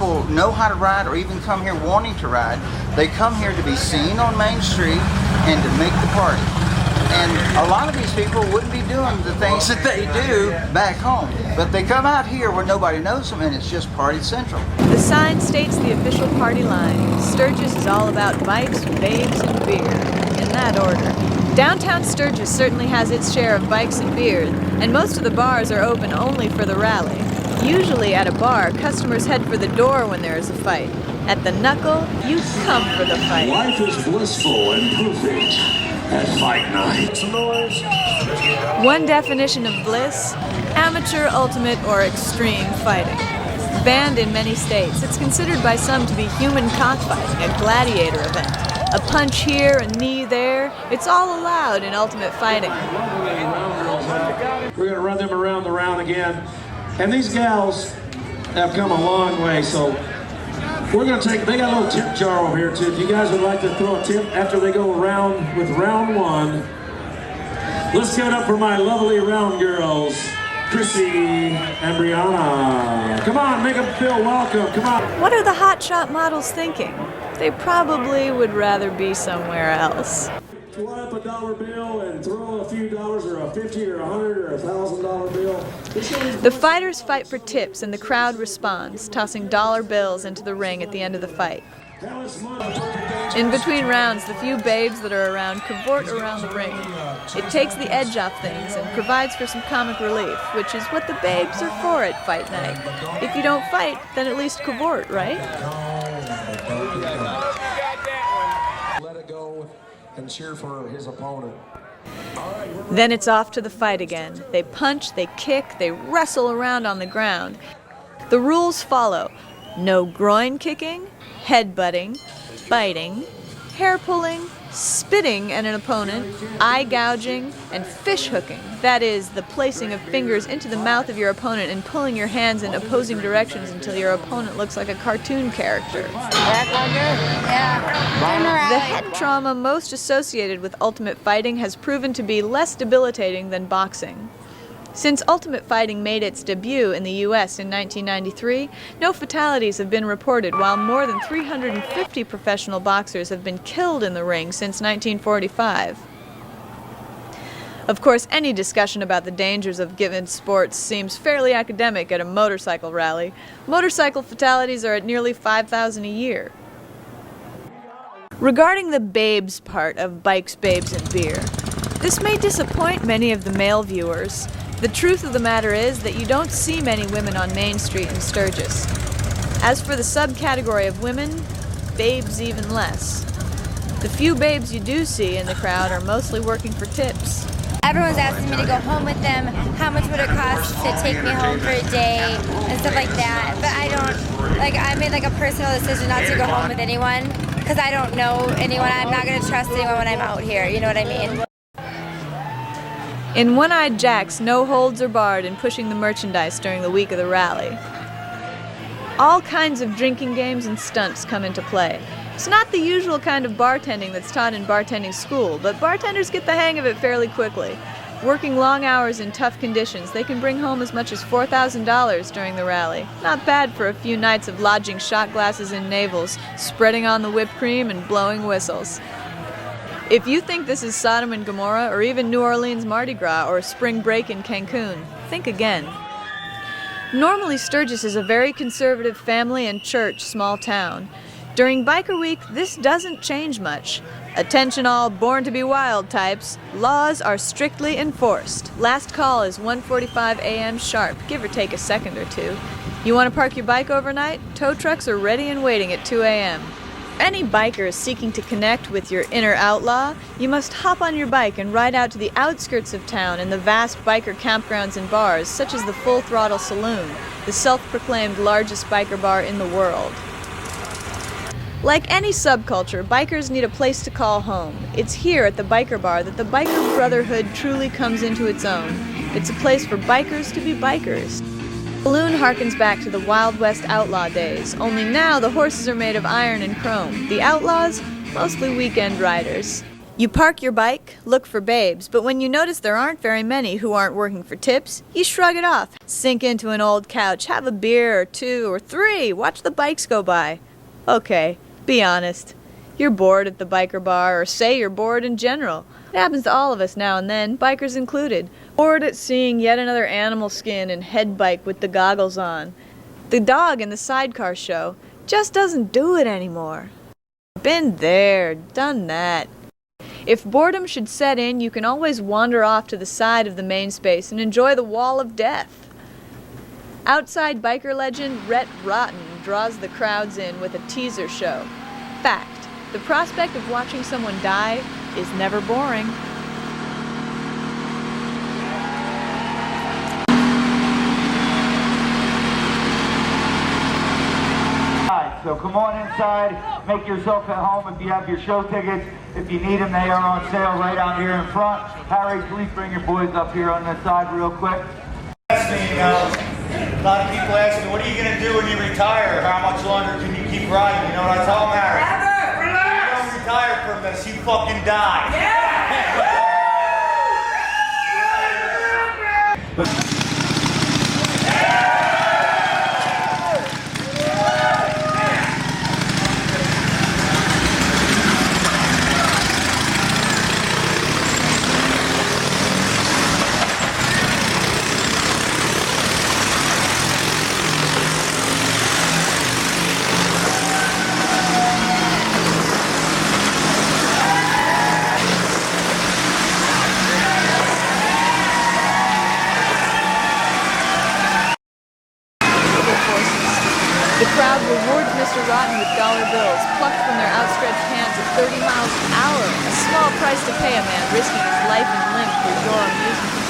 people know how to ride or even come here wanting to ride. They come here to be seen on Main Street and to make the party. And a lot of these people wouldn't be doing the things that they do back home. But they come out here where nobody knows them and it's just party central. The sign states the official party line. Sturgis is all about bikes, babes, and beer. In that order. Downtown Sturgis certainly has its share of bikes and beer, and most of the bars are open only for the rally. Usually at a bar, customers head for the door when there is a fight. At the Knuckle, you come for the fight. Life is blissful and perfect at fight night. One definition of bliss: amateur, ultimate, or extreme fighting. Banned in many states, it's considered by some to be human cockfighting, a gladiator event. A punch here, a knee there, it's all allowed in ultimate fighting. We're going to run them around the round again. And these gals have come a long way, so we're going to they got a little tip jar over here too. If you guys would like to throw a tip after they go around with round one, let's give it up for my lovely round girls, Chrissy and Brianna. Come on, make them feel welcome, come on. What are the hotshot models thinking? They probably would rather be somewhere else. Line up a dollar bill and throw a few dollars, or a 50 or a 100 or a $1,000 bill. The fighters fight for tips and the crowd responds, tossing dollar bills into the ring at the end of the fight. In between rounds, the few babes that are around cavort around the ring. It takes the edge off things and provides for some comic relief, which is what the babes are for at fight night. If you don't fight, then at least cavort, right? Let it go and cheer for his opponent. Then it's off to the fight again. They punch, they kick, they wrestle around on the ground. The rules follow: no groin kicking, headbutting, biting, hair pulling, spitting at an opponent, eye gouging, and fish hooking. That is, the placing of fingers into the mouth of your opponent and pulling your hands in opposing directions until your opponent looks like a cartoon character. The head trauma most associated with ultimate fighting has proven to be less debilitating than boxing. Since ultimate fighting made its debut in the U.S. in 1993, no fatalities have been reported, while more than 350 professional boxers have been killed in the ring since 1945. Of course, any discussion about the dangers of given sports seems fairly academic at a motorcycle rally. Motorcycle fatalities are at nearly 5,000 a year. Regarding the babes part of Bikes, Babes, and Beer, this may disappoint many of the male viewers. The truth of the matter is that you don't see many women on Main Street in Sturgis. As for the subcategory of women, babes even less. The few babes you do see in the crowd are mostly working for tips. Everyone's asking me to go home with them. How much would it cost to take me home for a day and stuff like that. But I don't, I made a personal decision not to go home with anyone because I don't know anyone. I'm not going to trust anyone when I'm out here. You know what I mean? In One-Eyed Jacks, no holds are barred in pushing the merchandise during the week of the rally. All kinds of drinking games and stunts come into play. It's not the usual kind of bartending that's taught in bartending school, but bartenders get the hang of it fairly quickly. Working long hours in tough conditions, they can bring home as much as $4,000 during the rally. Not bad for a few nights of lodging shot glasses in navels, spreading on the whipped cream, and blowing whistles. If you think this is Sodom and Gomorrah, or even New Orleans Mardi Gras, or spring break in Cancun, think again. Normally, Sturgis is a very conservative family and church small town. During Biker Week, this doesn't change much. Attention all born to be wild types, laws are strictly enforced. Last call is 1:45 a.m. sharp, give or take a second or two. You want to park your bike overnight? Tow trucks are ready and waiting at 2 a.m. Any biker seeking to connect with your inner outlaw, you must hop on your bike and ride out to the outskirts of town in the vast biker campgrounds and bars, such as the Full Throttle Saloon, the self-proclaimed largest biker bar in the world. Like any subculture, bikers need a place to call home. It's here at the biker bar that the biker brotherhood truly comes into its own. It's a place for bikers to be bikers. The saloon harkens back to the Wild West outlaw days, only now the horses are made of iron and chrome. The outlaws, mostly weekend riders. You park your bike, look for babes, but when you notice there aren't very many who aren't working for tips, you shrug it off. Sink into an old couch, have a beer or 2 or 3, watch the bikes go by. Okay, be honest. You're bored at the biker bar, or say you're bored in general. It happens to all of us now and then, bikers included. Bored at seeing yet another animal skin and head bike with the goggles on. The dog in the sidecar show just doesn't do it anymore. Been there, done that. If boredom should set in, you can always wander off to the side of the main space and enjoy the wall of death. Outside biker legend Rhett Rotten draws the crowds in with a teaser show. Fact, the prospect of watching someone die is never boring. So come on inside, make yourself at home if you have your show tickets. If you need them, they are on sale right out here in front. Harry, please bring your boys up here on this side real quick. A lot of people ask me, what are you going to do when you retire? How much longer can you keep riding? You know what I tell them, Harry? Never! Relax! You don't retire from this, you fucking die. Yeah! The crowd rewards Mr. Rotten with dollar bills, plucked from their outstretched hands at 30 miles an hour, a small price to pay a man risking his life and limb for your amusement.